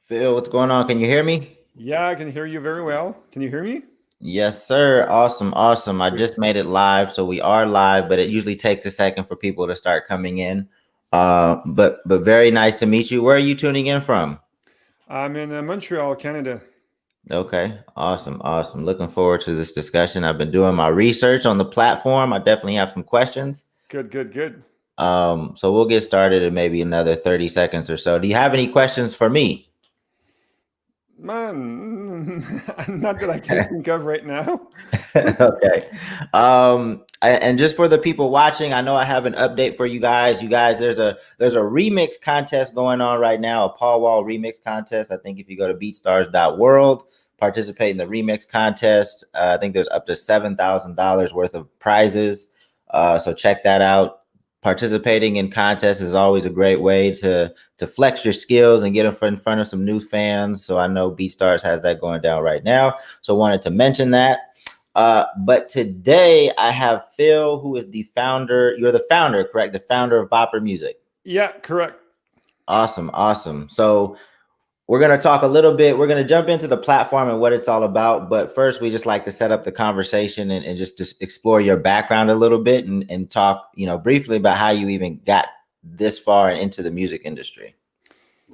Phil, what's going on? Can you hear me? Yeah, I can hear you very well. Can you hear me? Yes, sir. Awesome, awesome. I Good. just made it live, so we are live, but it usually takes a second for people to start coming in. But very nice to meet you. Where are you tuning in from? I'm in Montreal, Canada. Okay, awesome, awesome. Looking forward to this discussion. I've been doing my research on the platform. I definitely have some questions. Good, good, good. So we'll get started in maybe another 30 seconds or so. Do you have any questions for me? Man, not that I can think of right now. Okay. And just for the people watching, I know I have an update for you guys. You guys, there's a remix contest going on right now, a Paul Wall remix contest. I think if you go to BeatStars.world, participate in the remix contest. I think there's up to $7,000 worth of prizes. So check that out. Participating in contests is always a great way to flex your skills and get in front of some new fans. So I know BeatStars has that going down right now. So wanted to mention that. But today I have Phil, who is the founder. You're the founder, correct? The founder of Bopper Music. Yeah, correct. Awesome, awesome. So we're gonna talk a little bit. We're gonna jump into the platform and what it's all about. But first, we just like to set up the conversation and just explore your background a little bit and talk, briefly about how you even got this far and into the music industry.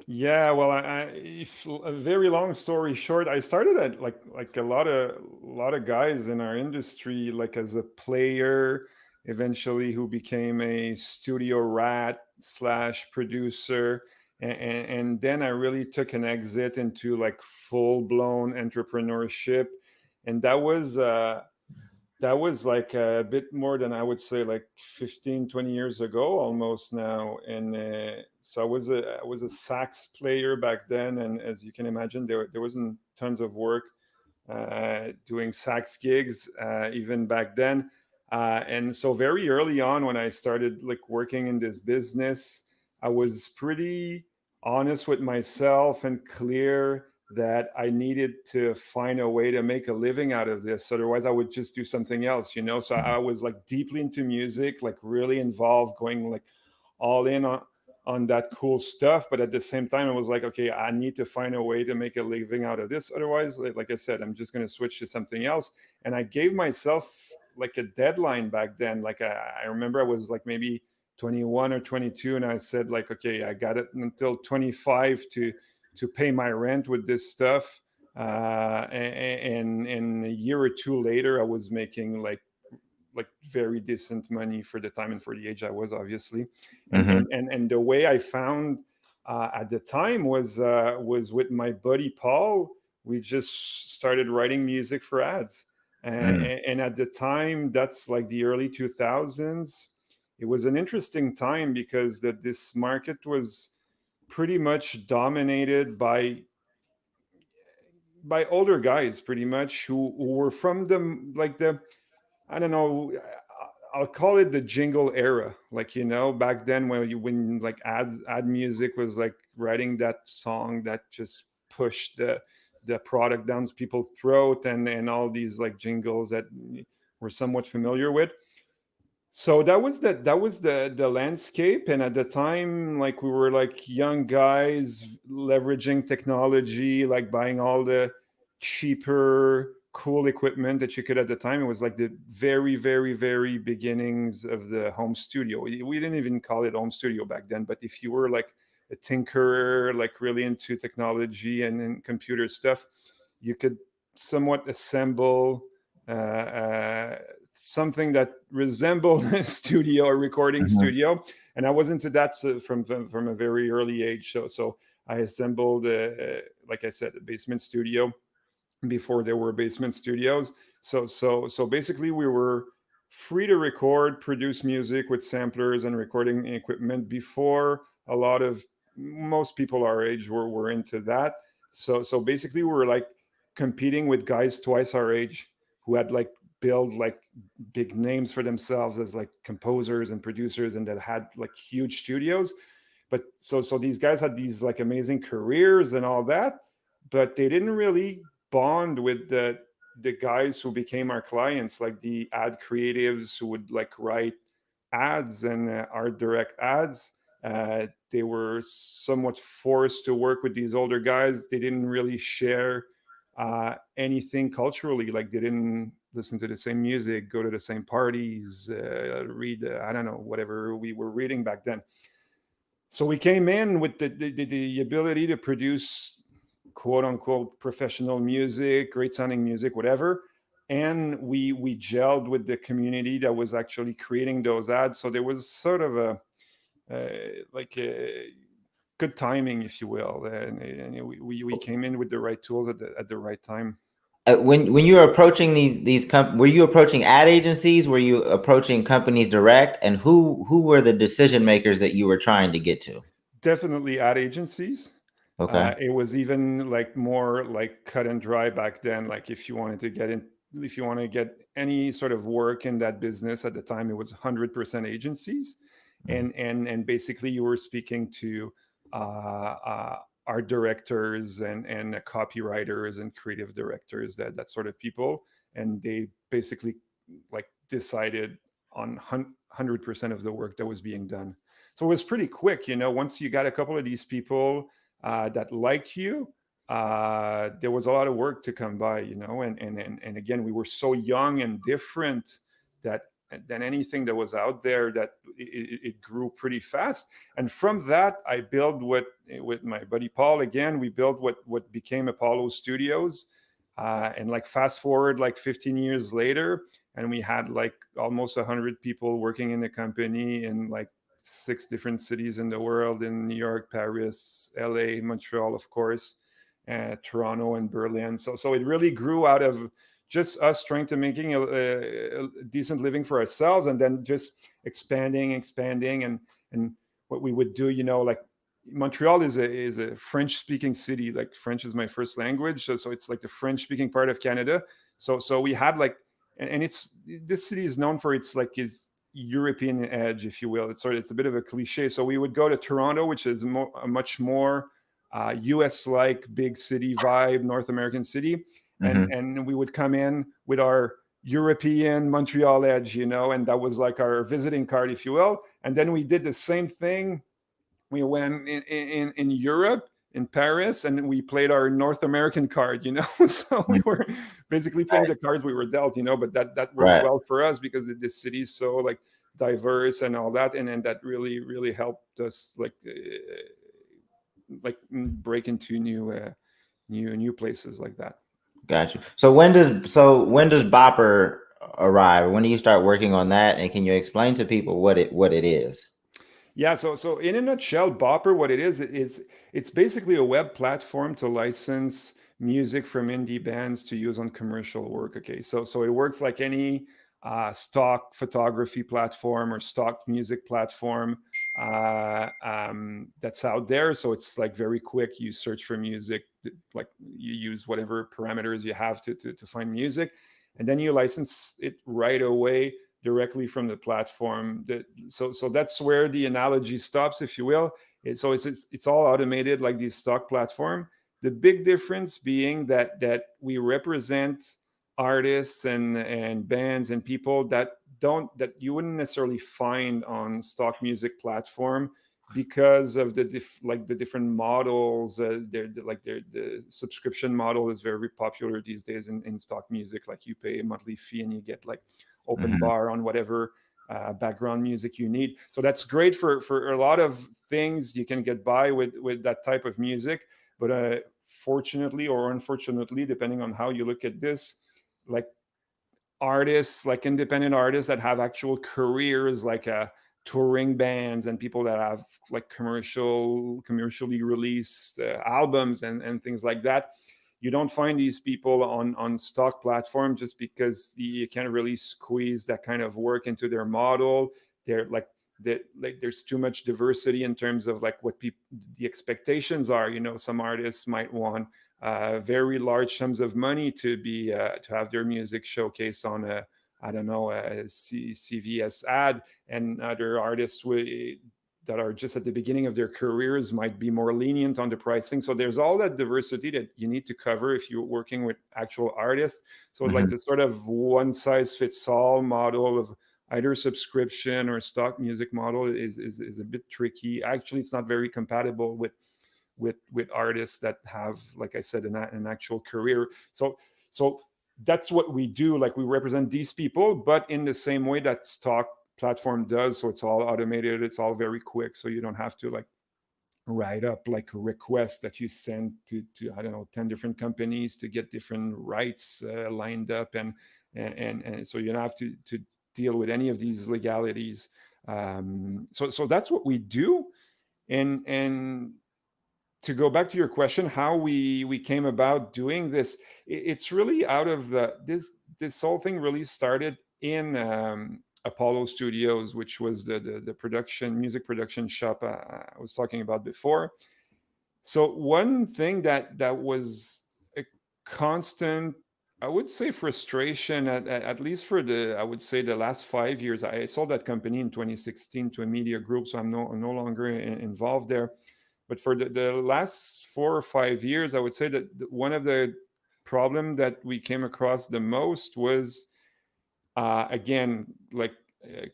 Yeah, well, a very long story short, I started at like a lot of guys in our industry, like as a player, eventually who became a studio rat slash producer, and then I really took an exit into like full blown entrepreneurship, and that was like a bit more than I would say like 15, 20 years ago almost now. And so I was a sax player back then, and as you can imagine, there wasn't tons of work doing sax gigs even back then. And so very early on when I started like working in this business, I was pretty honest with myself and clear that I needed to find a way to make a living out of this. Otherwise, I would just do something else. So I was like deeply into music, like really involved, going like all in on that cool stuff. But at the same time, I was like, okay, I need to find a way to make a living out of this. Otherwise, like I said, I'm just going to switch to something else. And I gave myself like a deadline back then. Like I remember I was like maybe 21 or 22, and I said like, okay, I got it until 25 to pay my rent with this stuff. And a year or two later, I was making like very decent money for the time and for the age I was, obviously. And Mm-hmm. the way I found at the time was with my buddy Paul. We just started writing music for ads, and at the time, that's like the early 2000s. It was an interesting time because this market was pretty much dominated by older guys, pretty much who were from the I don't know. I'll call it the jingle era. Like back then when like ad music was like writing that song that just pushed the product down people's throat, and all these like jingles that we're somewhat familiar with. So that was the landscape, and at the time, like we were like young guys leveraging technology, like buying all the cheaper cool equipment that you could at the time. It was like the very very very beginnings of the home studio. We didn't even call it home studio back then, but if you were like a tinkerer, like really into technology and computer stuff, you could somewhat assemble something that resembled a studio, a recording Mm-hmm. studio. And I was into that from a very early age. So I assembled, like I said, a basement studio before there were basement studios. So basically, we were free to record, produce music with samplers and recording equipment before a lot of most people our age were into that. So basically, we were like competing with guys twice our age who had like built like big names for themselves as like composers and producers, and that had like huge studios. But so these guys had these like amazing careers and all that, but they didn't really bond with the guys who became our clients, like the ad creatives who would like write ads and art direct ads, they were somewhat forced to work with these older guys. They didn't really share anything culturally. Like they didn't listen to the same music, go to the same parties, read, I don't know, whatever we were reading back then. So we came in with the ability to produce quote unquote professional music, great sounding music, whatever. And we gelled with the community that was actually creating those ads. So there was sort of like a good timing, if you will. And we came in with the right tools at the right time. When you were approaching were you approaching ad agencies? Were you approaching companies direct? And who were the decision makers that you were trying to get to? Definitely ad agencies. Okay. It was even like more like cut and dry back then. Like if you wanted to get in, if you want to get any sort of work in that business at the time, it was 100% agencies, and basically you were speaking to art directors and copywriters and creative directors, that sort of people, and they basically like decided on 100% of the work that was being done. So it was pretty quick, you know. Once you got a couple of these people that like you, there was a lot of work to come by, you know. And again, we were so young and different that than anything that was out there, that it grew pretty fast. And from that, I built with my buddy Paul. Again, we built what became Apollo Studios. And like fast forward like 15 years later, and we had like almost 100 people working in the company in like 6 different cities in the world, in New York, Paris, LA, Montreal, of course, Toronto and Berlin. So it really grew out of just us trying to making a decent living for ourselves, and then just expanding, and what we would do, you know, like Montreal is a French speaking city. Like French is my first language, so it's like the French speaking part of Canada. So we had like, and it's, this city is known for its like its European edge, if you will. It's a bit of a cliche. So we would go to Toronto, which is a much more US like big city vibe, North American city, and we would come in with our European Montreal edge, you know, and that was like our visiting card, if you will. And then we did the same thing. We went in Europe, in Paris, and we played our North American card, you know. So we were basically playing the cards we were dealt, you know. But that worked Right. well for us because the city is so like diverse and all that, and that really helped us like break into new places like that. Got you. So when does Bopper arrive? When do you start working on that? And can you explain to people what it is? Yeah, so in a nutshell, Bopper, what it is it's basically a web platform to license music from indie bands to use on commercial work. Okay, so it works like any stock photography platform or stock music platform that's out there. So it's like very quick. You search for music, like you use whatever parameters you have to find music, and then you license it right away directly from the platform. So that's where the analogy stops, if you will. So it's all automated like the stock platform. The big difference being that we represent artists and bands and people that you wouldn't necessarily find on stock music platform, because of the different models. The subscription model is very popular these days in stock music. Like you pay a monthly fee and you get like open bar on whatever background music you need. So that's great for a lot of things. You can get by with that type of music. But fortunately or unfortunately, depending on how you look at this, like artists, like independent artists that have actual careers, like touring bands and people that have like commercially released albums and things like that, you don't find these people on stock platform, just because you can't really squeeze that kind of work into their model. They're like there's too much diversity in terms of like what the expectations are. You know, some artists might want very large sums of money to have their music showcased on a CVS ad, and other artists that are just at the beginning of their careers might be more lenient on the pricing. So there's all that diversity that you need to cover if you're working with actual artists. So like Mhm. the sort of one size fits all model of either subscription or stock music model is a bit tricky. Actually, it's not very compatible with artists that have, like I said, an actual career. So that's what we do. Like we represent these people, but in the same way that stock platform does. So it's all automated. It's all very quick. So you don't have to like write up like a request that you send to I don't know 10 different companies to get different rights lined up, and so you don't have to deal with any of these legalities. So that's what we do, and to go back to your question, how we came about doing this, it's really out of this whole thing really started in Apollo Studios, which was the production music production shop I was talking about before. So one thing that was a constant, I would say, frustration at least for the, I would say, the last 5 years. I sold that company in 2016 to a media group, so I'm no longer involved there. But for the last 4 or 5 years, I would say that one of the problem that we came across the most was again like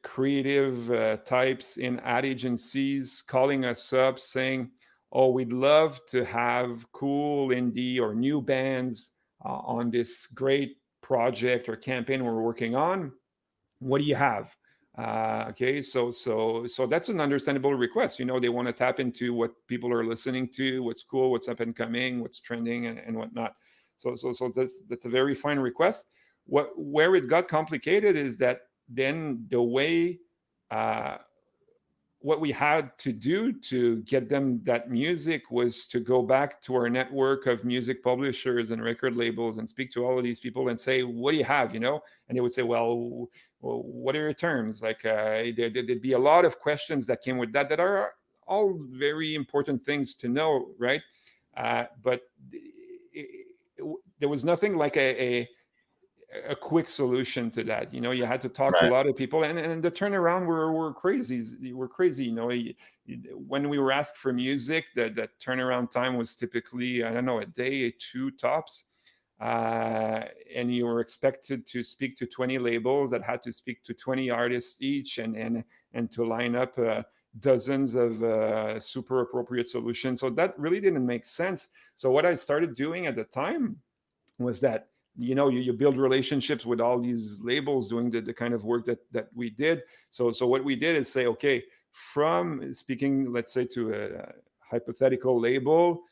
creative types in ad agencies calling us up saying, "Oh, we'd love to have cool indie or new bands on this great project or campaign we're working on. What do you have?" Okay, so that's an understandable request. They want to tap into what people are listening to, what's cool, what's up and coming, what's trending, and whatnot. So that's a very fine request. Where it got complicated is that then the way uh, what we had to do to get them that music was to go back to our network of music publishers and record labels and speak to all of these people and say, "What do you have?" And they would say, well, what are your terms? Like there'd be a lot of questions that came with that are all very important things to know, right? But there was nothing like a quick solution to that. You had to talk to a Right. lot of people, and the turnaround were crazy. Were crazy. When we were asked for music, that turnaround time was typically, I don't know, a day, two tops. And you were expected to speak to 20 labels that had to speak to 20 artists each, and to line up dozens of super appropriate solutions. So that really didn't make sense. So what I started doing at the time was that you build relationships with all these labels doing the kind of work that we did. So what we did is say, okay, from speaking, let's say, to a hypothetical label,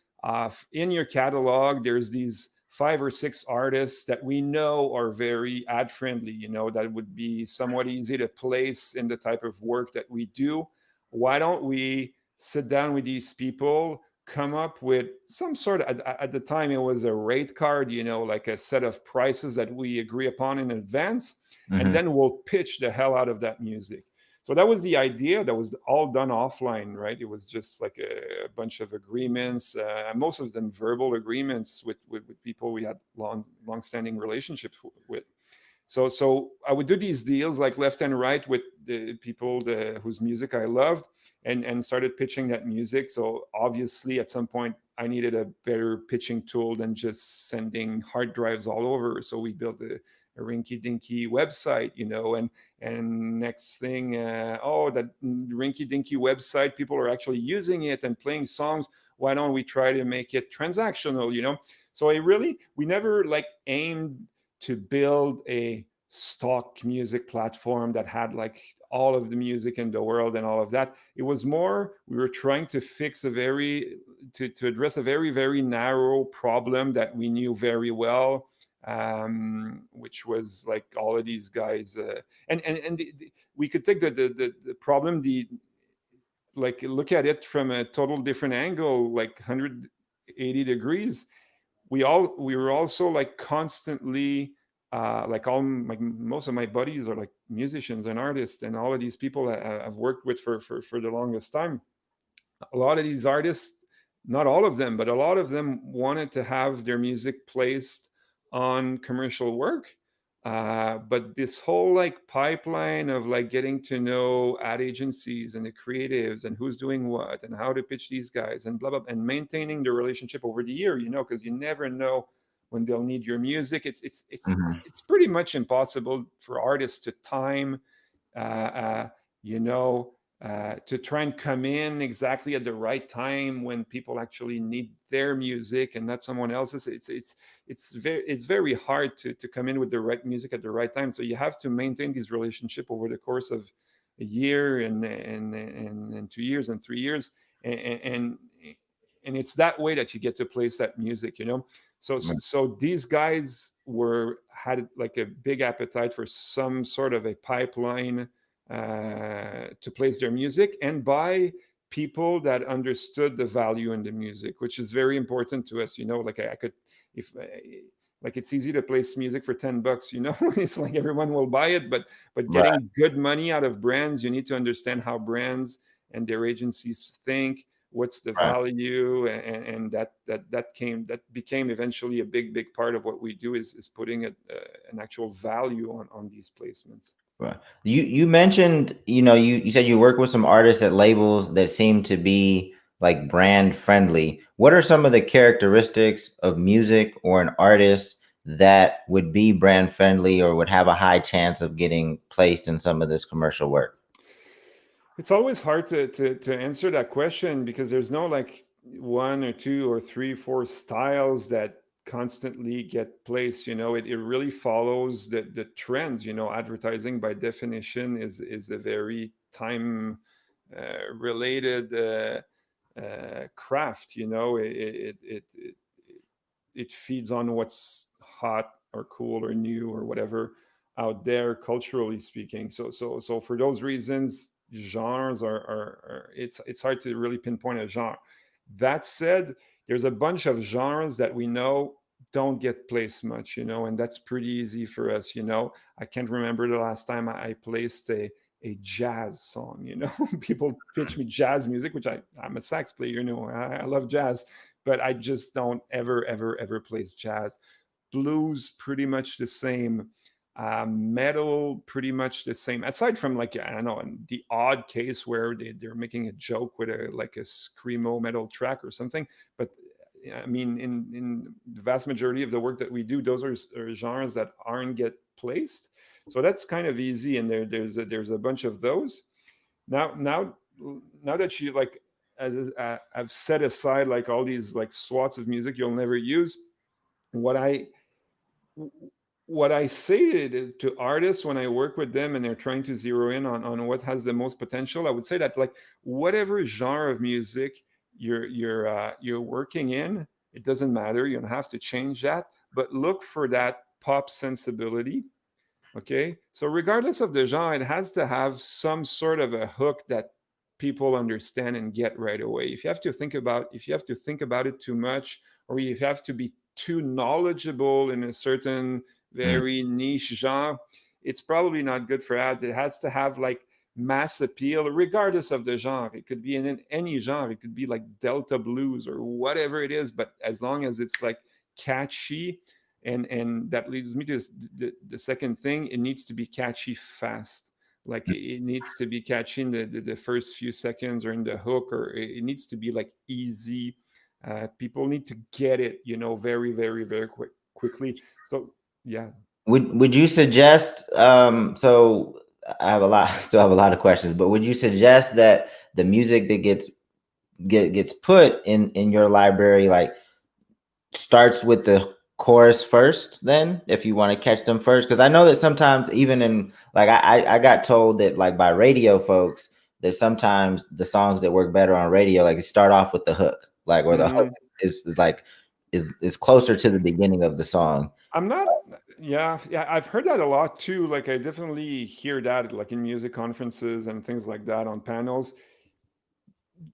in your catalog there's these 5 or 6 artists that we know are very ad friendly, that would be somewhat easy to place in the type of work that we do. Why don't we sit down with these people, come up with some sort of, at the time it was a rate card, like a set of prices that we agree upon in advance, and Mhm. then we'll pitch the hell out of that music. So that was the idea. That was all done offline, right? It was just like a bunch of agreements, most of them verbal agreements with people we had long-standing relationships with. So I would do these deals like left and right with the people whose music I loved, and started pitching that music. So obviously, at some point, I needed a better pitching tool than just sending hard drives all over. So we built a rinky-dinky website, and next thing, that rinky-dinky website, people are actually using it and playing songs. Why don't we try to make it transactional? So we never like aimed to build a stock music platform that had like all of the music in the world and all of that. It was more, we were trying to fix to address a very, very narrow problem that we knew very well, which was like all of these guys, we could take the problem, like look at it from a total different angle, like 180 degrees. We were also like constantly, like most of my buddies are like musicians and artists, and all of these people I've worked with for the longest time. A lot of these artists, not all of them, but a lot of them wanted to have their music placed on commercial work. But this whole like pipeline of like getting to know ad agencies and the creatives and who's doing what and how to pitch these guys and blah blah, and maintaining the relationship over the year, because you never know when they'll need your music. Mhm. It's pretty much impossible for artists to time, uh, uh, you know, to try and come in exactly at the right time when people actually need their music and not someone else's. It's very hard to come in with the right music at the right time. So you have to maintain this relationship over the course of a year and 2 years and 3 years, and and, and it's that way that you get to place that music. So these guys were had like a big appetite for some sort of a pipeline to place their music and by people that understood the value in the music, which is very important to us. Like I could, if like it's easy to place music for $10. It's like everyone will buy it, but Right. getting good money out of brands, you need to understand how brands and their agencies think, what's the Right. value, and that became eventually a big part of what we do is putting an actual value on these placements. Right. You mentioned, you said you work with some artists at labels that seem to be like brand friendly. What are some of the characteristics of music or an artist that would be brand friendly or would have a high chance of getting placed in some of this commercial work? It's always hard to answer that question because there's no like one or two or three, four styles that constantly get placed. It really follows the trends. Advertising by definition is a very time related craft. It feeds on what's hot or cool or new or whatever out there culturally speaking. So for those reasons, genres it's hard to really pinpoint a genre. That said, there's a bunch of genres that we know don't get placed much, and that's pretty easy for us. I can't remember the last time I placed a jazz song. People pitch me jazz music, which I'm a sax player, I love jazz, but I just don't ever place jazz. Blues, pretty much the same. Metal, pretty much the same. Aside from like, I don't know, the odd case where they're making a joke with a like a screamo metal track or something. But I mean, in the vast majority of the work that we do, those are genres that aren't get placed. So that's kind of easy, and there's a bunch of those. Now that you like, as I've set aside like all these like swaths of music you'll never use, what I what I say to artists when I work with them and they're trying to zero in on what has the most potential, I would say that like whatever genre of music you're working in, it doesn't matter. You don't have to change that, but look for that pop sensibility. Okay, so regardless of the genre, it has to have some sort of a hook that people understand and get right away. If you have to think about it too much, or if you have to be too knowledgeable in a certain Mm. very niche genre, it's probably not good for ads. It has to have like mass appeal, regardless of the genre. It could be in any genre. It could be like Delta blues or whatever it is, but as long as it's like catchy, and that leads me to the second thing, it needs to be catchy fast. Like it needs to be catchy in the first few seconds or in the hook, or it needs to be like easy. People need to get it, very very quickly. So yeah. Would you suggest, so I have a lot still have a lot of questions, but would you suggest that the music that gets put in your library like starts with the chorus first, then, if you want to catch them first? Because I know that sometimes, even in like, I got told that like by radio folks, that sometimes the songs that work better on radio like start off with the hook, like, or the hook Mm, is like is closer to the beginning of the song. I'm not. Yeah, I've heard that a lot too. Like I definitely hear that like in music conferences and things like that on panels.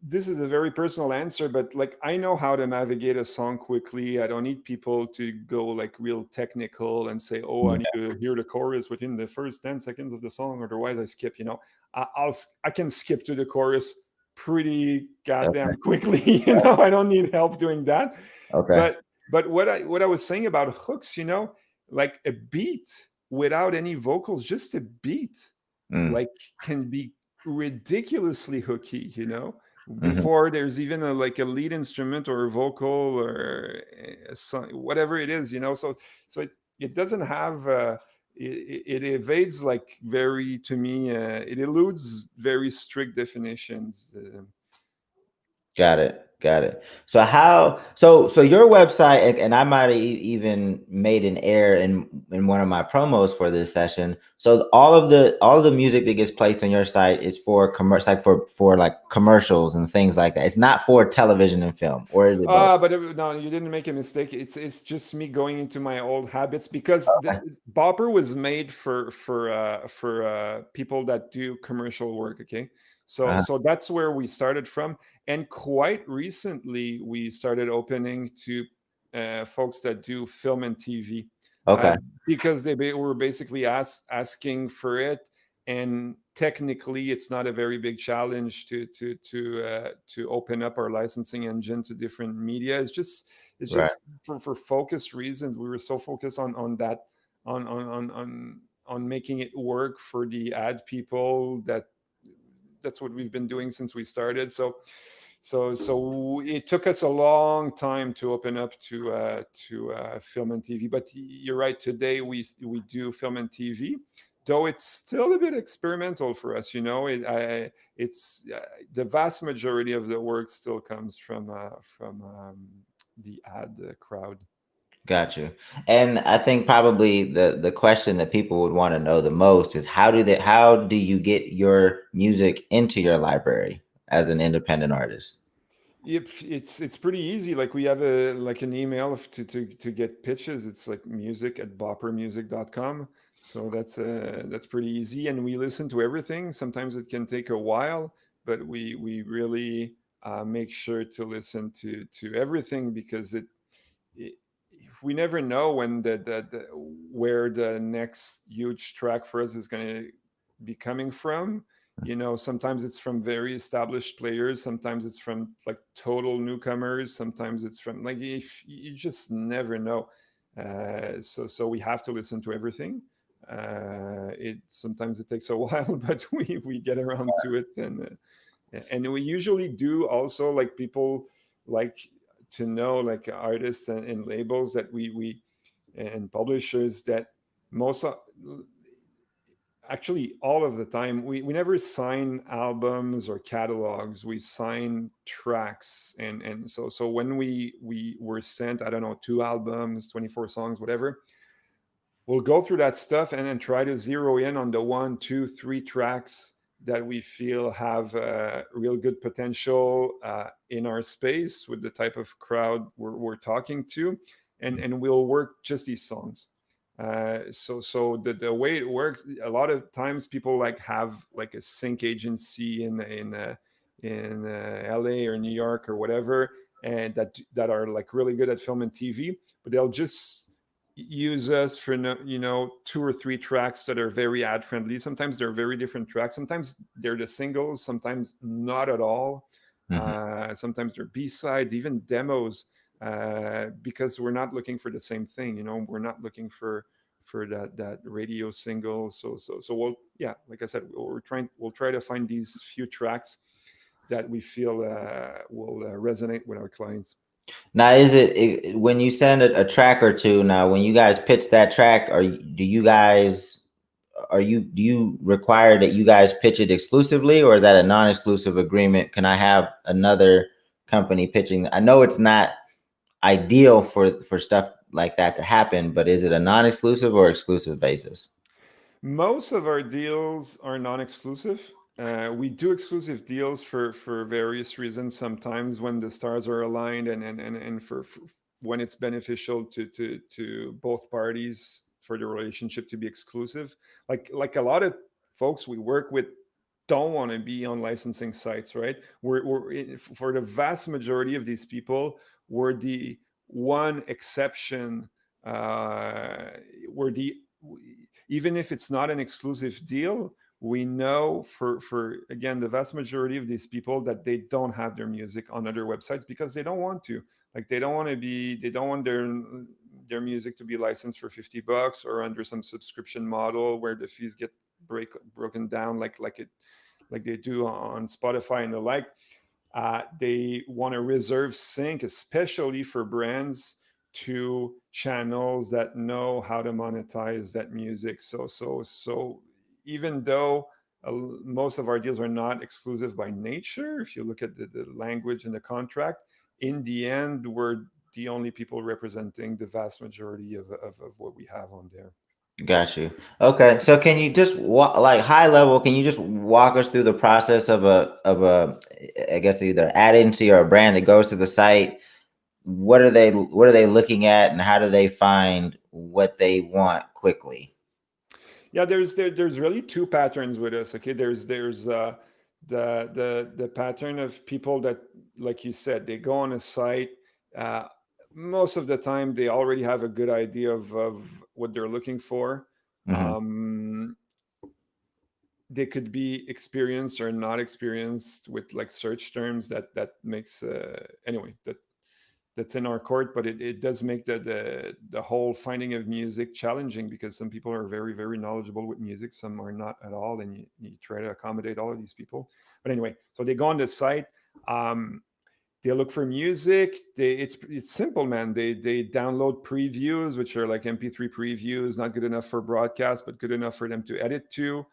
This is a very personal answer, but like I know how to navigate a song quickly. I don't need people to go like real technical and say, "Oh, I need to hear the chorus within the first 10 seconds of the song," otherwise I skip. I can skip to the chorus pretty Okay. goddamn quickly. I don't need help doing that. Okay. But what I was saying about hooks, like a beat. without any vocals, just a beat, Mm, like, can be ridiculously hooky, mhm. before there's even like a lead instrument or a vocal or a song, whatever it is, so it doesn't have it evades, like, very, to me, it eludes very strict definitions. Got it. Got it. So how so your website, and I might have even made an error in one of my promos for this session. So all of the music that gets placed on your site is for commercial, like for like commercials and things like that. It's not for television and film, or is it both? But no, you didn't make a mistake. It's just me going into my old habits, because the Okay. Bopper was made for people that do commercial work. Okay, Uh-huh. so that's where we started from, and quite recently we started opening to folks that do film and TV, uh, Okay. because were basically asking for it, and technically it's not a very big challenge to open up our licensing engine to different media. It's Right. just for focus reasons. We were so focused on that, on making it work for the ad people, that's what we've been doing since we started. So it took us a long time to open up to film and TV. But you're right. Today we do film and TV, though it's still a bit experimental for us. It's the vast majority of the work still comes from the ad crowd. Got you. And I think probably the question that people would want to know the most is how do you get your music into your library as an independent artist? Yep, it's pretty easy. Like, we have an email to get pitches. It's like music@boppermusic.com. So that's pretty easy, and we listen to everything. Sometimes it can take a while, but we really make sure to listen to everything, because it we never know when where the next huge track for us is going to be coming from. Sometimes it's from very established players, sometimes it's from like total newcomers, sometimes it's from, like, if you just never know. So we have to listen to everything. It sometimes it takes a while, but we get around to it, and we usually do also, like, people like to know, like, artists and labels that we and publishers, that most of, actually all of the time, we never sign albums or catalogs, we sign tracks. And so when we were sent, I don't know, 2 albums, 24 songs, whatever, we'll go through that stuff and then try to zero in on the 1, 2, 3 tracks that we feel have real good potential in our space with the type of crowd we're talking to, and we'll work just these songs. So the way it works, a lot of times people like have like a sync agency in LA or New York or whatever, and that are like really good at film and TV, but they'll just use us for 2 or 3 tracks that are very ad friendly. Sometimes they're very different tracks. Sometimes they're the singles. Sometimes not at all. Mhm. Sometimes they're B-sides, even demos, because we're not looking for the same thing. We're not looking for that radio single. So we'll, yeah, like I said, we'll try to find these few tracks that we feel will resonate with our clients. Now, when you send a track or two? Now, when you guys pitch that track, do you require that you guys pitch it exclusively, or is that a non-exclusive agreement? Can I have another company pitching? I know it's not ideal for stuff like that to happen, but is it a non-exclusive or exclusive basis? Most of our deals are non-exclusive. We do exclusive deals for various reasons. Sometimes when the stars are aligned, and for when it's beneficial to both parties for the relationship to be exclusive. Like a lot of folks we work with don't want to be on licensing sites, right? For the vast majority of these people, we're the one exception. Uh, we're the Even if it's not an exclusive deal, we know for again the vast majority of these people that they don't have their music on other websites because they don't want to. Like, they don't want their music to be licensed for $50 or under some subscription model where the fees get broken down like they do on Spotify and the like. They want to reserve sync, especially for brands, to channels that know how to monetize that music. So even though most of our deals are not exclusive by nature, if you look at the language in the contract, in the end, we're the only people representing the vast majority of what we have on there. Got you. Okay, so can you just like high level? Can you just walk us through the process of a I guess either ad agency or a brand that goes to the site? What are they looking at, and how do they find what they want quickly? Yeah, there's really two patterns with us. Okay, there's the pattern of people that, like you said, they go on a site. Uh, Most of the time, they already have a good idea of what they're looking for. Mm-hmm. Um, they could be experienced or not experienced with like search terms that makes anyway that's in our court, but it does make the whole finding of music challenging because some people are very, very knowledgeable with music, some are not at all, and you try to accommodate all of these people. But anyway, so they go on the site, um, they look for music. It's simple, man. They download previews, which are like MP3 previews, not good enough for broadcast, but good enough for them to edit to.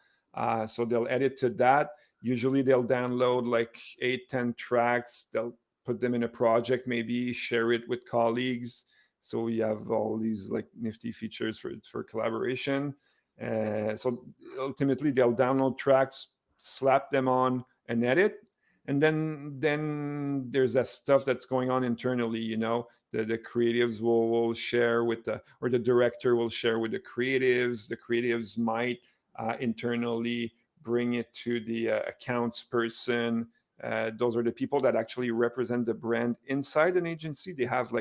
So they'll edit to that. Usually they'll download like 8, 10 tracks. They'll put them in a project, maybe share it with colleagues. So we have all these like nifty features for collaboration. So ultimately they'll download tracks, slap them on an edit, and then there's that stuff that's going on internally. The creatives will share with the director will share with the creatives might internally bring it to the accounts person. Those are the people that actually represent the brand inside an agency. They have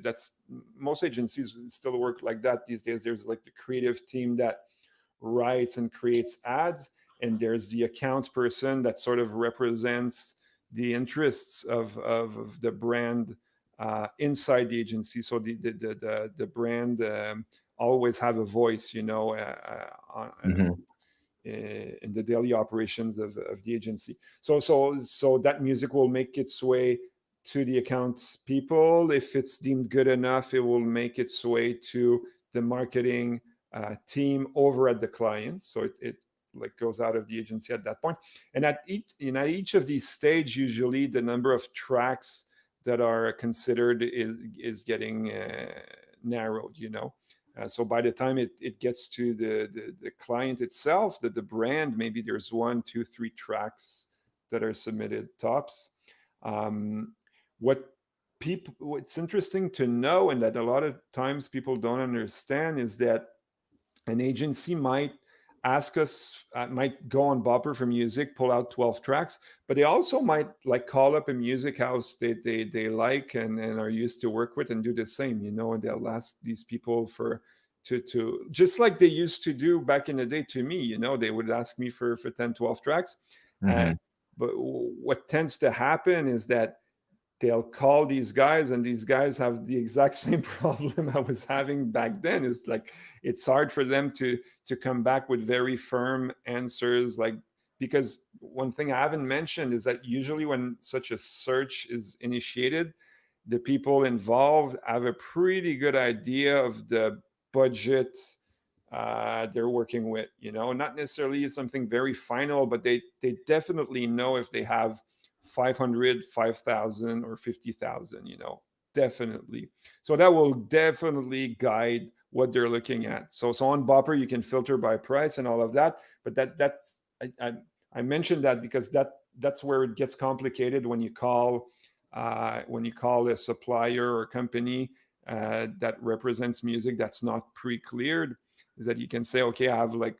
that's most agencies still work like that these days. There's like the creative team that writes and creates ads, and there's the account person that sort of represents the interests of the brand inside the agency. So the brand always have a voice, Mm-hmm. in the daily operations of the agency. So that music will make its way to the account people. If it's deemed good enough, it will make its way to the marketing team over at the client. So it like goes out of the agency at that point. And at each of these stages, usually the number of tracks that are considered is getting narrowed. So by the time it gets to the client itself, the brand, maybe there's 1, 2, 3 tracks that are submitted tops. Um, what what's interesting to know, and that a lot of times people don't understand, is that an agency might ask us, might go on Bopper for music, pull out 12 tracks, but they also might like call up a music house they like and are used to work with and do the same, and they'll ask these people to just like they used to do back in the day to me. They would ask me for 10, 12 tracks. uh, Mm-hmm. but what tends to happen is that they'll call these guys, and these guys have the exact same problem I was having back then. It's like it's hard for them to come back with very firm answers, like, because one thing I haven't mentioned is that usually when such a search is initiated, the people involved have a pretty good idea of the budget they're working with. Not necessarily something very final, but they definitely know if they have 500, 5,000, or 50,000. Definitely. So that will definitely guide what they're looking at. So on Bopper you can filter by price and all of that, but that's I mentioned that because that's where it gets complicated when you call a supplier or company that represents music that's not pre-cleared. Is that you can say, okay, I have like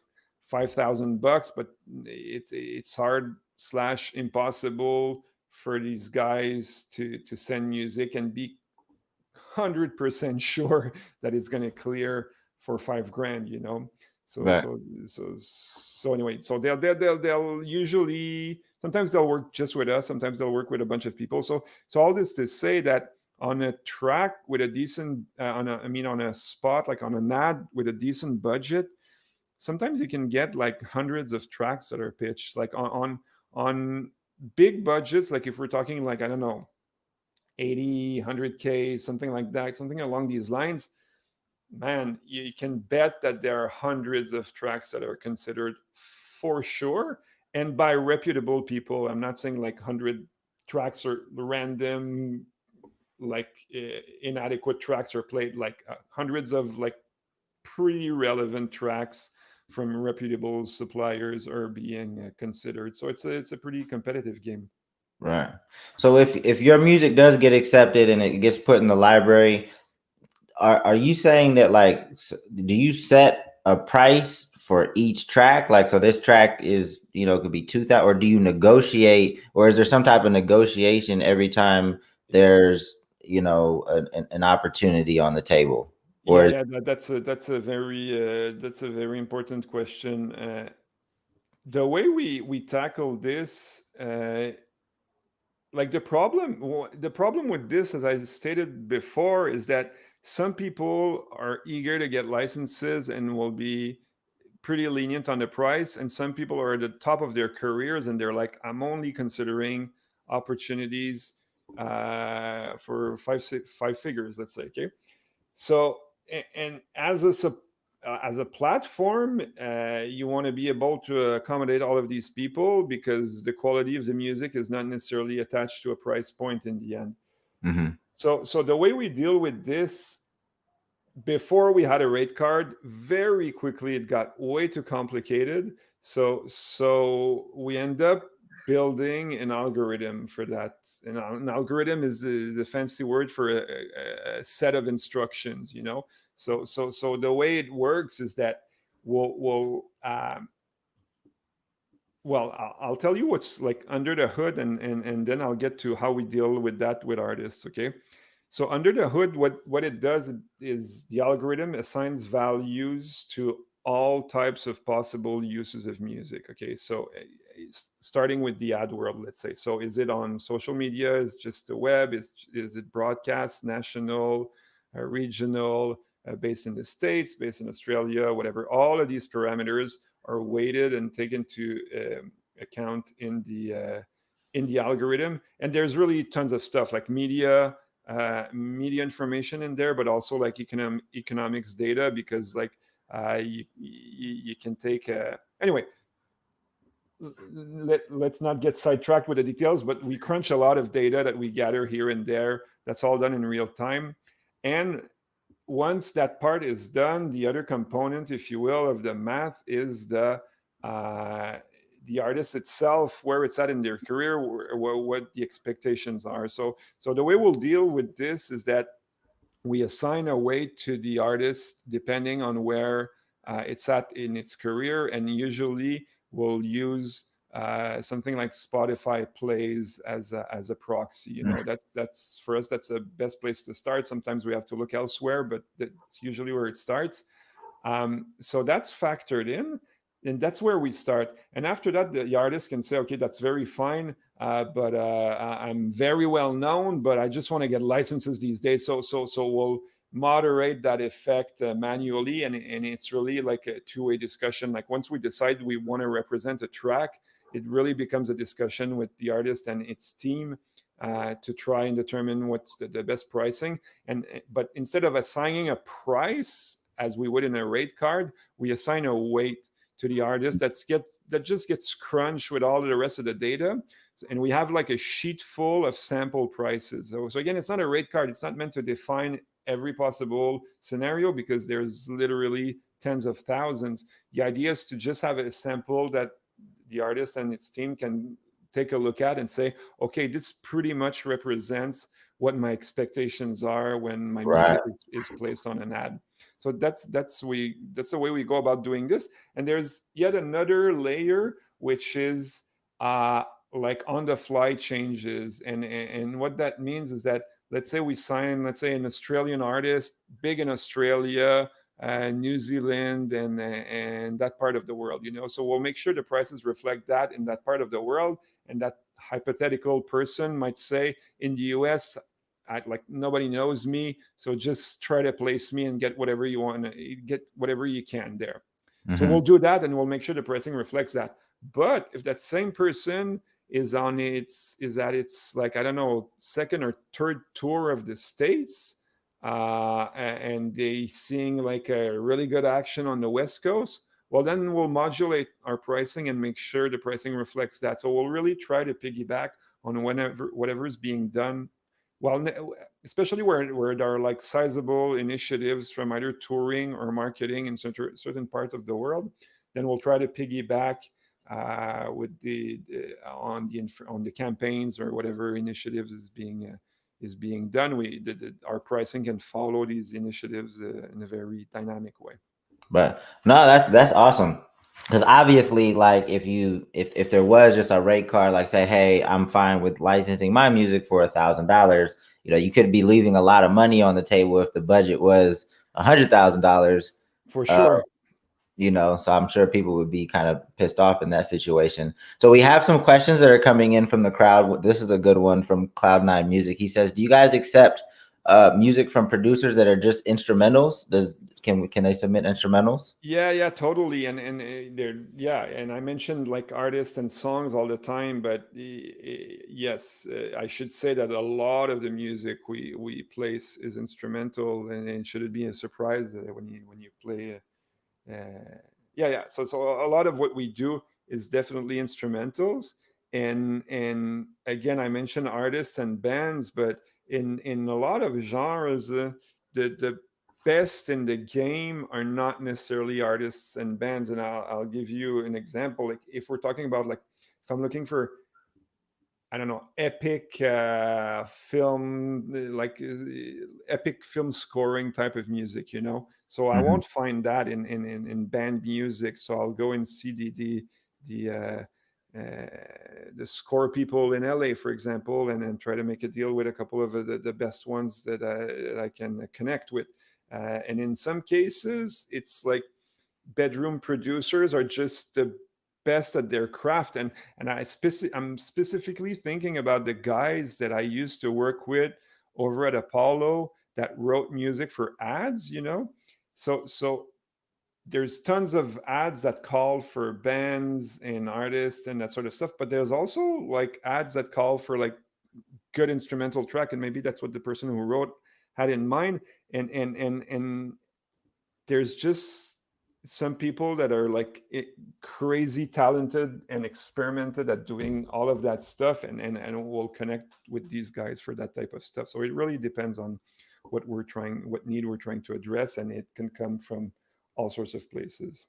$5,000, but it's hard slash impossible for these guys to send music and be 100% sure that it's going to clear for 5 grand. So Right. so so anyway, so they'll usually, sometimes they'll work just with us, sometimes they'll work with a bunch of people. So all this to say that on a track with a decent on a spot, like on an ad with a decent budget, sometimes you can get like hundreds of tracks that are pitched, like on big budgets, like if we're talking like, I don't know, 80, 100K, something like that, something along these lines. Man, you can bet that there are hundreds of tracks that are considered for sure, and by reputable people. I'm not saying like 100 tracks are random, like inadequate tracks are played, like hundreds of like pretty relevant tracks from reputable suppliers are being considered. So it's a pretty competitive game. Right. So if your music does get accepted and it gets put in the library, are you saying that, like, do you set a price for each track? Like, so this track is, could be 2,000, or do you negotiate, or is there some type of negotiation every time there's, an opportunity on the table? Or Yeah, that's a very important question. The way we tackle this, like the problem with this, as I stated before, is that some people are eager to get licenses and will be pretty lenient on the price, and some people are at the top of their careers and they're like, I'm only considering opportunities for five figures, let's say. Okay, so and as a platform, you want to be able to accommodate all of these people, because the quality of the music is not necessarily attached to a price point in the end. Mhm. So the way we deal with this, before we had a rate card, very quickly it got way too complicated. So we end up building an algorithm for that. And an algorithm is the fancy word for a set of instructions, you know. So the way it works is that I'll tell you what's like under the hood, and then I'll get to how we deal with that with artists. Okay. So under the hood, what it does is the algorithm assigns values to all types of possible uses of music. Okay, so starting with the ad world, let's say. So is it on social media? Is it just the web? Is it broadcast, national, regional, based in the States, based in Australia, whatever? All of these parameters are weighted and taken to account in the algorithm. And there's really tons of stuff like media information in there, but also like economics data, because like you can take anyway. Let's not get sidetracked with the details, but we crunch a lot of data that we gather here and there. That's all done in real time. And once that part is done, the other component, if you will, of the math is the artist itself, where it's at in their career, what the expectations are. So the way we'll deal with this is that we assign a weight to the artist depending on where it's at in its career, and usually we'll use something like Spotify plays as a proxy. You know, that's for us, that's the best place to start. Sometimes we have to look elsewhere, but that's usually where it starts. So that's factored in, and that's where we start. And after that, the artist can say, okay, that's very fine, but I'm very well known, but I just want to get licenses these days. So we'll moderate that effect manually, and it's really like a two-way discussion. Like once we decide we want to represent a track, it really becomes a discussion with the artist and its team to try and determine what's the best pricing. But instead of assigning a price as we would in a rate card, we assign a weight to the artist that just gets crunched with all of the rest of the data. And we have like a sheet full of sample prices. So again, it's not a rate card. It's not meant to define every possible scenario, because there's literally tens of thousands. The idea is to just have a sample that the artist and its team can take a look at and say, okay, this pretty much represents what my expectations are when my Right. music is placed on an ad. So that's the way we go about doing this. And there's yet another layer, which is like on the fly changes. And what that means is that, let's say we sign, let's say, an Australian artist, big in Australia, New Zealand, and that part of the world, you know. So we'll make sure the prices reflect that in that part of the world. And that hypothetical person might say, in the US, like nobody knows me, so just try to place me and get whatever you want, get whatever you can there. So Mm-hmm. we'll do that, and we'll make sure the pricing reflects that. But if that same person is at its, like, I don't know, second or third tour of the States, and they seeing like a really good action on the West Coast, well, then we'll modulate our pricing and make sure the pricing reflects that. So we'll really try to piggyback on whatever is being done. Well, especially where there are like sizable initiatives from either touring or marketing in certain part of the world, then we'll try to piggyback with on the campaigns or whatever initiatives is being done. Our pricing can follow these initiatives in a very dynamic way. But no, that's awesome. Because obviously, like if there was just a rate card, like say, hey, I'm fine with licensing my music for $1,000. You could be leaving a lot of money on the table if the budget was $100,000. For Uh, sure. so I'm sure people would be kind of pissed off in that situation. So we have some questions that are coming in from the crowd. This is a good one from Cloud9 Music. He says, "Do you guys accept music from producers that are just instrumentals? Can they submit instrumentals?" Yeah, totally. And they're, yeah, and I mentioned like artists and songs all the time, but yes, I should say that a lot of the music we place is instrumental, and should it be a surprise when you play yeah. So a lot of what we do is definitely instrumentals, and again, I mentioned artists and bands, but in a lot of genres, the best in the game are not necessarily artists and bands. And I'll give you an example. Like if we're talking about, like, if I'm looking for, I don't know, epic film, epic film scoring type of music. So I Mhm. won't find that in band music. So I'll go and see the score people in LA, for example, and then try to make a deal with a couple of the best ones that I can connect with. And in some cases, it's like bedroom producers are just the best at their craft, and I'm specifically thinking about the guys that I used to work with over at Apollo that wrote music for ads. So there's tons of ads that call for bands and artists and that sort of stuff, but there's also like ads that call for like good instrumental track, and maybe that's what the person who wrote had in mind. And there's just some people that are like crazy talented and experimented at doing all of that stuff, and we'll connect with these guys for that type of stuff. So it really depends on what need we're trying to address, and it can come from all sorts of places.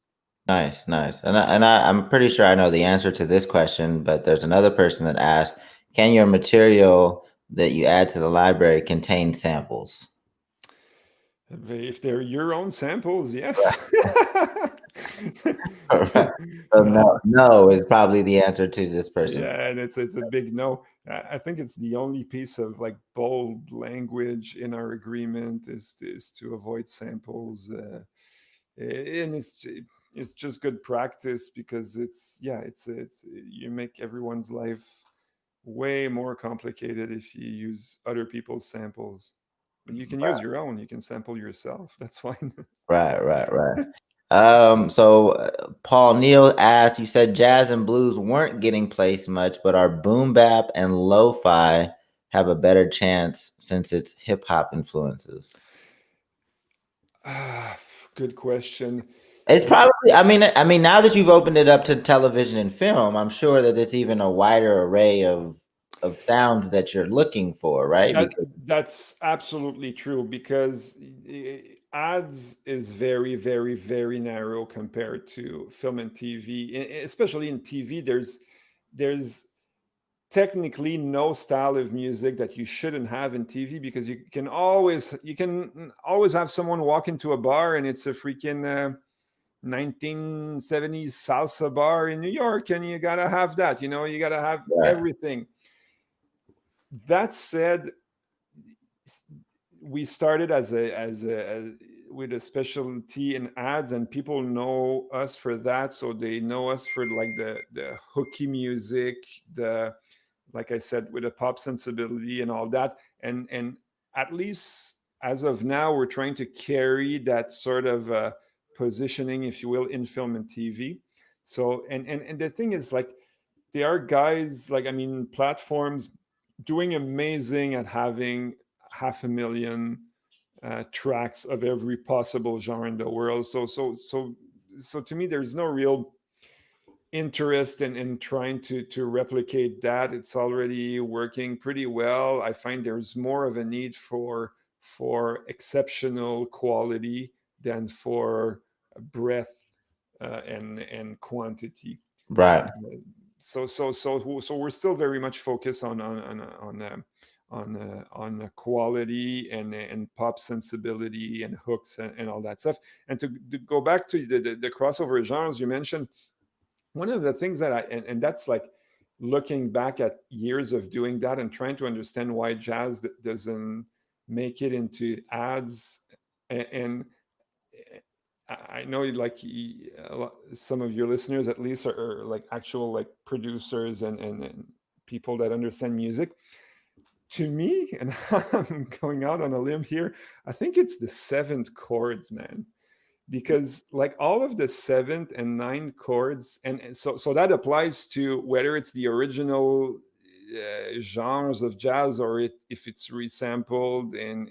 Nice, nice. I'm pretty sure I know the answer to this question, but there's another person that asked, "Can your material that you add to the library contain samples?" If they're your own samples, yes. Right. So No. no is probably the answer to this person. Yeah, and it's a big no. I think it's the only piece of like bold language in our agreement is to avoid samples, and it's just good practice, because it's you make everyone's life way more complicated if you use other people's samples. But you can use your own. You can sample yourself. That's fine. Right, right, right. So Paul Neal asked, you said jazz and blues weren't getting placed much, but our boom bap and lo-fi have a better chance since it's hip hop influences. Ah, good question. It's The probably, I mean, now that you've opened it up to television and film, I'm sure that it's even a wider array of sounds that you're looking for, right? That Because that's absolutely true, because ads is very, very, very narrow compared to film and TV. Especially in TV, there's technically no style of music that you shouldn't have in TV, because you can always have someone walk into a bar and it's a freaking 1970s salsa bar in New York, and you gotta have that. You gotta have right, everything. That said, we started with a specialty in ads, and people know us for that. So they know us for like the hooky music, the, like I said, with a pop sensibility and all that. And at least as of now, we're trying to carry that sort of positioning, if you will, in film and TV. So, and the thing is, like, there are guys, like, I mean, platforms doing amazing at having 500,000 tracks of every possible genre in the world. So to me, there's no real interest in trying to replicate that. It's already working pretty well. I find there's more of a need for exceptional quality than for breadth and quantity. Right. So we're still very much focused on quality and pop sensibility and hooks and all that stuff. And to go back to the crossover genres you mentioned, one of the things that and that's like looking back at years of doing that and trying to understand why jazz doesn't make it into ads. And I know, like, some of your listeners at least are like actual like producers and people that understand music. To me, and I'm going out on a limb here, I think it's the seventh chords, man, because like all of the seventh and ninth chords, and so that applies to whether it's the original genres of jazz, or if it's resampled and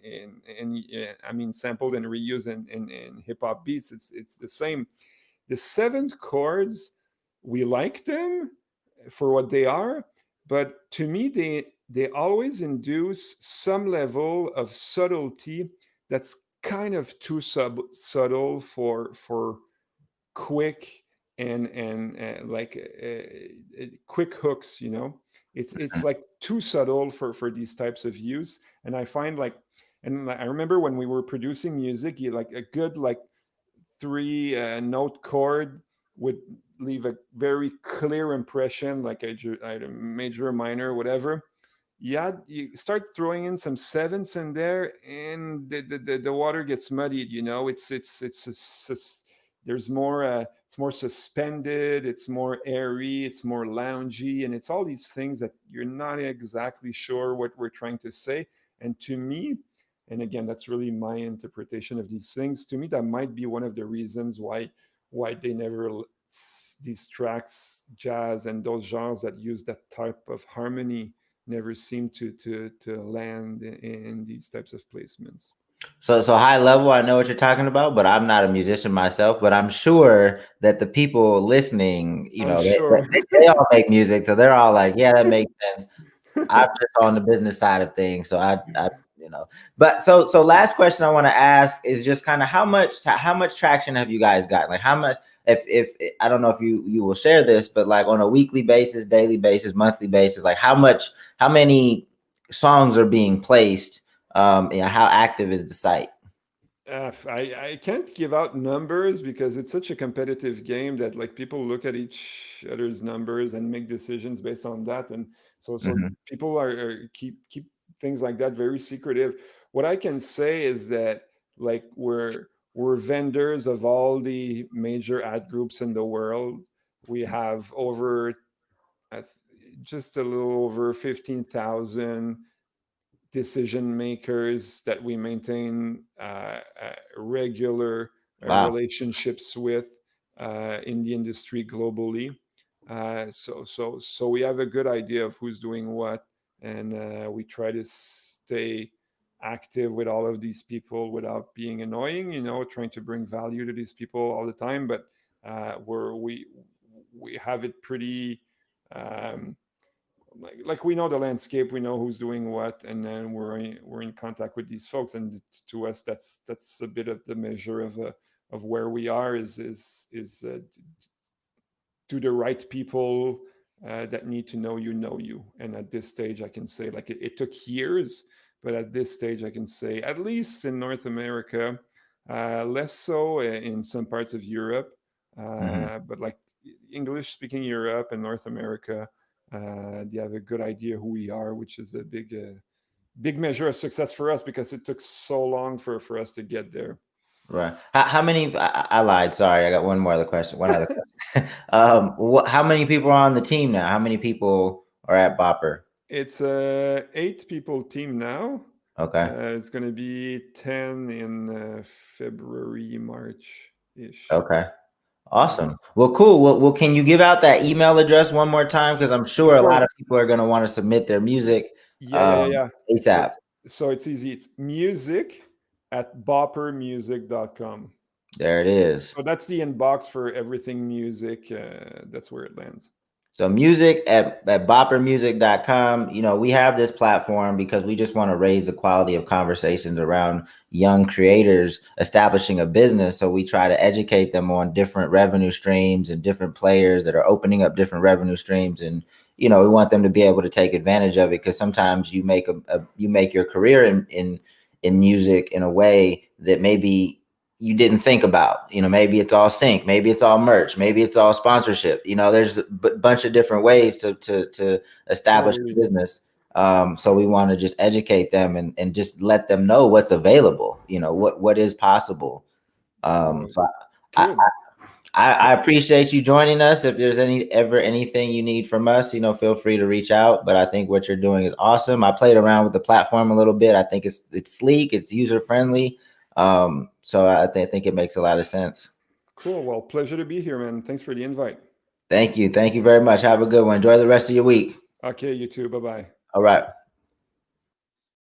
I mean sampled and reused in hip hop beats. It's the same. The seventh chords, we like them for what they are, but to me they always induce some level of subtlety that's kind of too subtle for quick and quick hooks. It's like too subtle for these types of use. And I find, like, and I remember when we were producing music, you like a good like three note chord would leave a very clear impression, like a major, minor, whatever. Yeah, you start throwing in some sevenths in there, and the water gets muddied. There's more. It's more suspended. It's more airy. It's more loungy, and it's all these things that you're not exactly sure what we're trying to say. And to me, and again, that's really my interpretation of these things. To me, that might be one of the reasons why they never these tracks, jazz, and those genres that use that type of harmony never seem to land in these types of placements. So high level, I know what you're talking about, but I'm not a musician myself. But I'm sure that the people listening, I'm they, sure. they all make music, so they're all like, "Yeah, that makes sense." I'm just on the business side of things, so I. But so last question I want to ask is just kind of how much traction have you guys gotten? Like how much, if I don't know if you will share this, but like on a weekly basis, daily basis, monthly basis, like how many songs are being placed? How active is the site? I can't give out numbers because it's such a competitive game that, like, people look at each other's numbers and make decisions based on that. And so Mhm. people keep things like that very secretive. What I can say is that, like, we're vendors of all the major ad groups in the world. We have over uh, just a little over 15,000 decision makers that we maintain regular Wow. relationships with in the industry globally. So we have a good idea of who's doing what, and we try to stay active with all of these people without being annoying. Trying to bring value to these people all the time, but we have it pretty. Um, like we know the landscape, we know who's doing what, and then we're in contact with these folks. And to us, that's a bit of the measure of where we are. Is do the right people that need to know you. And at this stage, I can say, like, it took years, but at this stage, I can say, at least in North America, less so in some parts of Europe, Mhm. but like English speaking Europe and North America, they have a good idea who we are, which is a big measure of success for us because it took so long for us to get there. Right. How many? I lied. Sorry, I got one more other question. One other question. How many people are on the team now? How many people are at Bopper? It's a 8 people team now. Okay. It's going to be 10 in February, March ish. Okay. Awesome. Well, cool. Well, can you give out that email address one more time? Because I'm Of sure a course. lot of people are going to want to submit their music Yeah. ASAP. So it's easy. It's music@boppermusic.com. There it is. So that's the inbox for everything music. That's where it lands. So music at boppermusic.com. You know, we have this platform because we just want to raise the quality of conversations around young creators establishing a business. So we try to educate them on different revenue streams and different players that are opening up different revenue streams. And, you know, we want them to be able to take advantage of it because sometimes you make you make your career in music in a way that maybe you didn't think about. You know, maybe it's all sync, maybe it's all merch, maybe it's all sponsorship. You know, there's a bunch of different ways to establish a Totally. business. So we want to just educate them and just let them know what's available, you know, what is possible. So Good. I appreciate you joining us. If there's anything you need from us, you know, feel free to reach out. But I think what you're doing is awesome. I played around with the platform a little bit. I think it's sleek, it's user friendly. So I think it makes a lot of sense. Cool. Well, pleasure to be here, man. Thanks for the invite. Thank you very much. Have a good one. Enjoy the rest of your week. Okay, you too. Bye bye. All right.